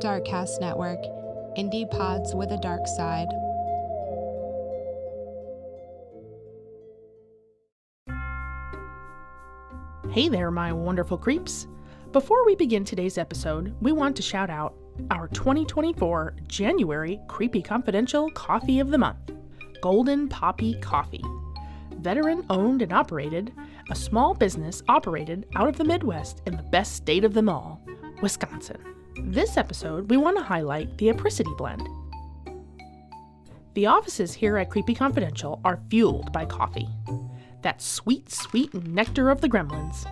Darkcast Network, indie pods with a dark side. Hey there, my wonderful creeps. Before we begin today's episode, we want to shout out our 2024 January Creepy Confidential Coffee of the Month, Golden Poppy Coffee. Veteran owned and operated, a small business operated out of the Midwest in the best state of them all, Wisconsin. This episode, we want to highlight the Apricity blend. The offices here at Creepy Confidential are fueled by coffee. That sweet, sweet nectar of the gremlins.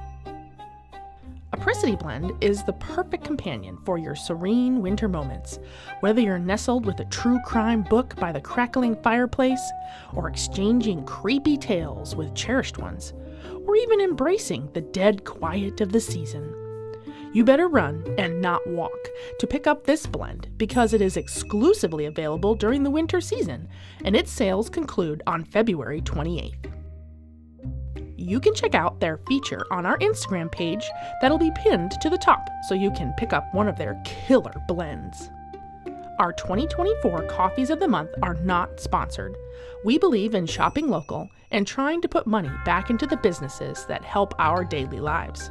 Apricity blend is the perfect companion for your serene winter moments, whether you're nestled with a true crime book by the crackling fireplace, or exchanging creepy tales with cherished ones, or even embracing the dead quiet of the season. You better run and not walk to pick up this blend because it is exclusively available during the winter season, and its sales conclude on February 28th. You can check out their feature on our Instagram page that'll be pinned to the top so you can pick up one of their killer blends. Our 2024 Coffees of the Month are not sponsored. We believe in shopping local and trying to put money back into the businesses that help our daily lives.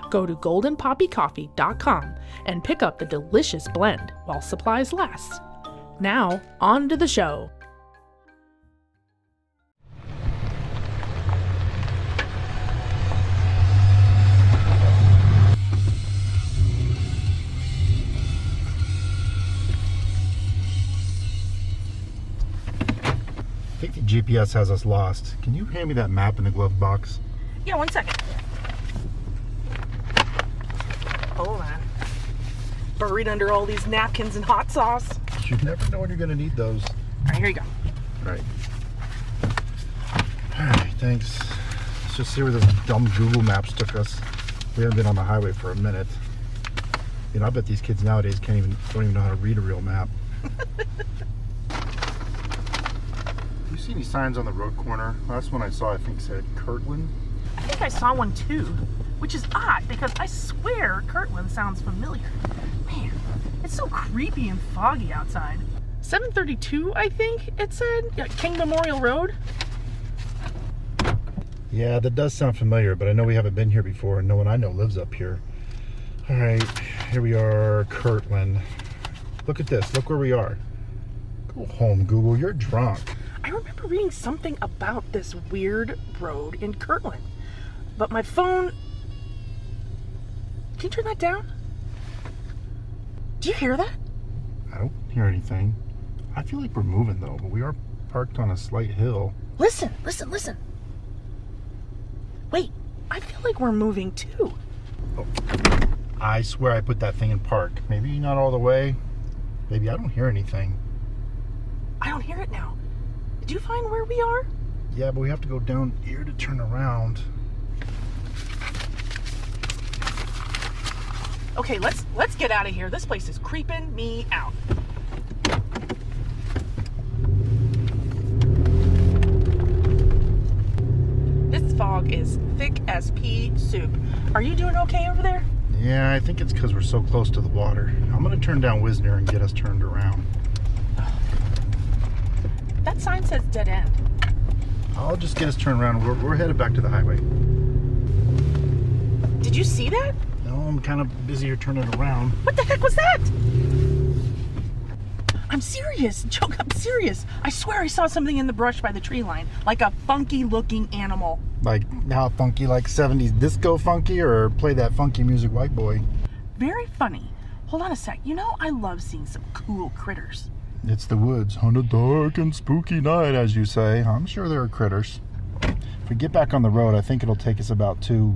Go to goldenpoppycoffee.com and pick up the delicious blend while supplies last. Now, on to the show. I think the GPS has us lost. Can you hand me that map in the glove box? Yeah, 1 second. Hold on. Buried under all these napkins and hot sauce. You never know when you're going to need those. All right, here you go. All right. All right, thanks. Let's just see where this dumb Google Maps took us. We haven't been on the highway for a minute. You know, I bet these kids nowadays don't even know how to read a real map. Do you see any signs on the road corner? Last one I saw, I think, said Kirtland. I think I saw one too, which is odd because I swear Kirtland sounds familiar. Man, it's so creepy and foggy outside. 732, I think it said. Yeah, King Memorial Road. Yeah, that does sound familiar, but I know we haven't been here before, and no one I know lives up here. All right, here we are, Kirtland. Look at this. Look where we are. Go home, Google. You're drunk. I remember reading something about this weird road in Kirtland, but my phone... Can you turn that down? Do you hear that? I don't hear anything. I feel like we're moving though, but we are parked on a slight hill. Listen, listen, listen. Wait, I feel like we're moving too. Oh, I swear I put that thing in park. Maybe not all the way. Maybe I don't hear anything. I don't hear it now. Did you find where we are? Yeah, but we have to go down here to turn around. Okay, let's get out of here. This place is creeping me out. This fog is thick as pea soup. Are you doing okay over there? Yeah, I think it's because we're so close to the water. I'm going to turn down Wisner and get us turned around. That sign says dead end. I'll just get us turned around. We're headed back to the highway. Did you see that? No, I'm kind of busy here turning around. What the heck was that? I'm serious, Joke, I'm serious. I swear I saw something in the brush by the tree line, like a funky looking animal. Like how funky, like 70s disco funky, or play that funky music, white boy? Very funny. Hold on a sec. You know I love seeing some cool critters. It's the woods on a dark and spooky night, as you say. I'm sure there are critters. If we get back on the road, I think it'll take us about 2.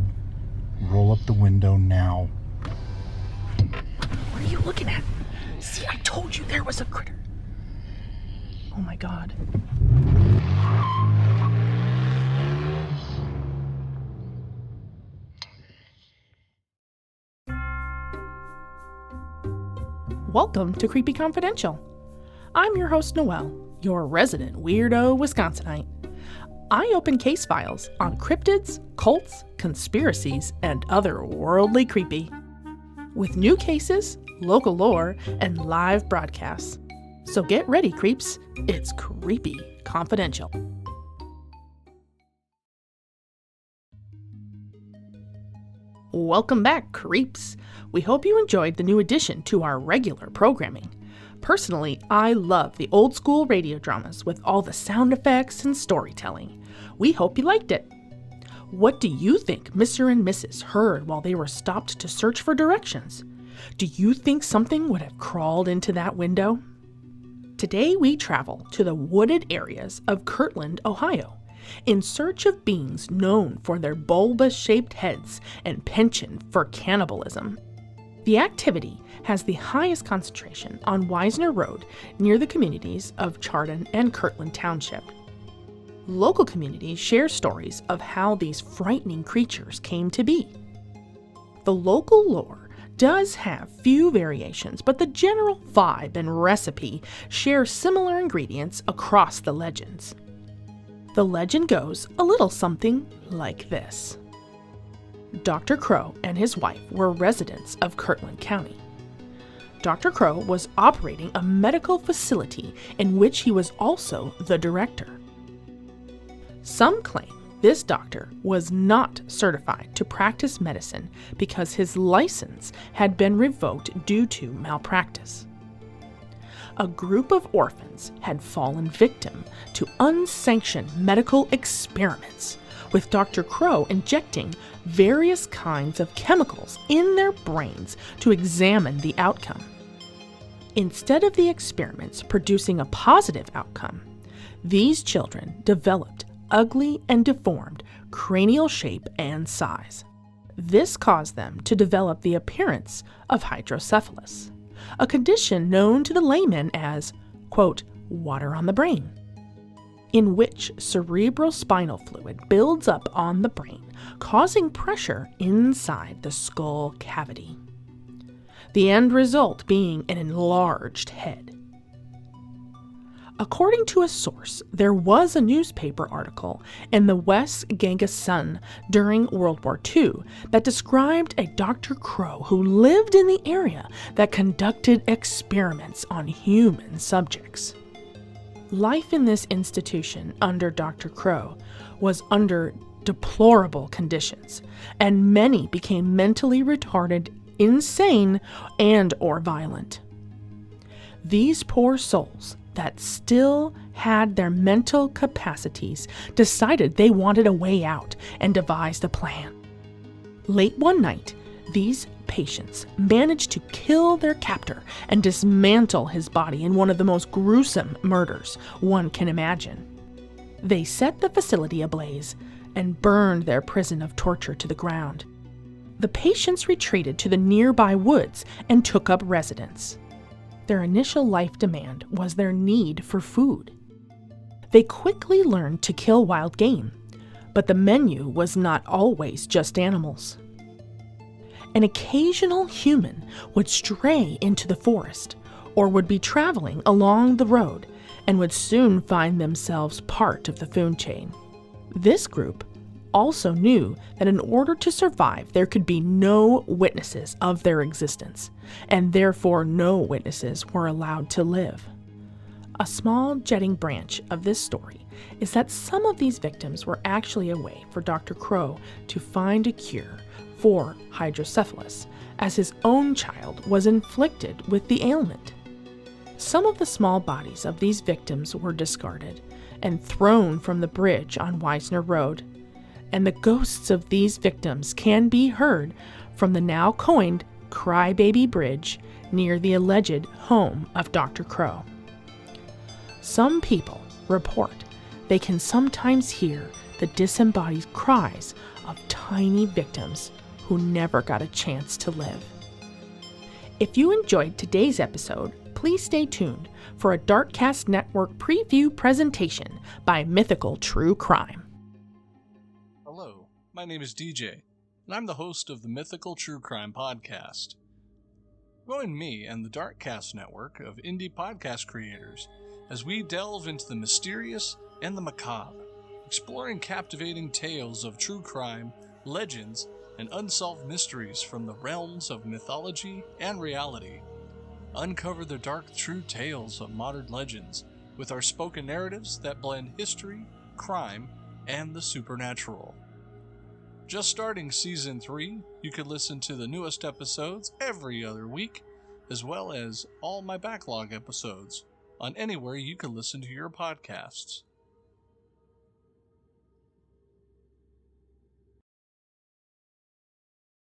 Roll up the window now. What are you looking at? See, I told you there was a critter. Oh my God. Welcome to Creepy Confidential. I'm your host, Noelle, your resident weirdo Wisconsinite. I open case files on cryptids, cults, conspiracies, and other worldly creepy. With new cases, local lore, and live broadcasts. So get ready, creeps. It's Creepy Confidential. Welcome back, creeps. We hope you enjoyed the new addition to our regular programming. Personally, I love the old school radio dramas with all the sound effects and storytelling. We hope you liked it. What do you think Mr. and Mrs. heard while they were stopped to search for directions? Do you think something would have crawled into that window? Today we travel to the wooded areas of Kirtland, Ohio, in search of beings known for their bulbous-shaped heads and penchant for cannibalism. The activity has the highest concentration on Wisner Road near the communities of Chardon and Kirtland Township. Local communities share stories of how these frightening creatures came to be. The local lore does have few variations, but the general vibe and recipe share similar ingredients across the legends. The legend goes a little something like this. Dr. Crow and his wife were residents of Kirtland County. Dr. Crow was operating a medical facility in which he was also the director. Some claim this doctor was not certified to practice medicine because his license had been revoked due to malpractice. A group of orphans had fallen victim to unsanctioned medical experiments, with Dr. Crow injecting various kinds of chemicals in their brains to examine the outcome. Instead of the experiments producing a positive outcome, these children developed ugly and deformed cranial shape and size. This caused them to develop the appearance of hydrocephalus, a condition known to the layman as, quote, water on the brain, in which cerebrospinal fluid builds up on the brain, causing pressure inside the skull cavity. The end result being an enlarged head. According to a source, there was a newspaper article in the West Genghis Sun during World War II that described a Dr. Crow who lived in the area that conducted experiments on human subjects. Life in this institution under Dr. Crow was under deplorable conditions, and many became mentally retarded, insane, and/or violent. These poor souls that still had their mental capacities decided they wanted a way out and devised a plan. Late one night, these patients managed to kill their captor and dismantle his body in one of the most gruesome murders one can imagine. They set the facility ablaze and burned their prison of torture to the ground. The patients retreated to the nearby woods and took up residence. Their initial life demand was their need for food. They quickly learned to kill wild game, but the menu was not always just animals. An occasional human would stray into the forest or would be traveling along the road and would soon find themselves part of the food chain. This group also knew that in order to survive, there could be no witnesses of their existence, and therefore no witnesses were allowed to live. A small jetting branch of this story is that some of these victims were actually a way for Dr. Crow to find a cure for hydrocephalus, as his own child was inflicted with the ailment. Some of the small bodies of these victims were discarded and thrown from the bridge on Wisner Road, and the ghosts of these victims can be heard from the now coined Crybaby Bridge near the alleged home of Dr. Crow. Some people report they can sometimes hear the disembodied cries of tiny victims who never got a chance to live. If you enjoyed today's episode, please stay tuned for a Darkcast Network preview presentation by Mythical True Crime. Hello, my name is DJ, and I'm the host of the Mythical True Crime podcast. Join me and the Darkcast network of indie podcast creators as we delve into the mysterious and the macabre, exploring captivating tales of true crime, legends, and unsolved mysteries from the realms of mythology and reality. Uncover the dark, true tales of modern legends with our spoken narratives that blend history, crime, and the supernatural. Just starting Season 3, you can listen to the newest episodes every other week, as well as all my backlog episodes on anywhere you can listen to your podcasts.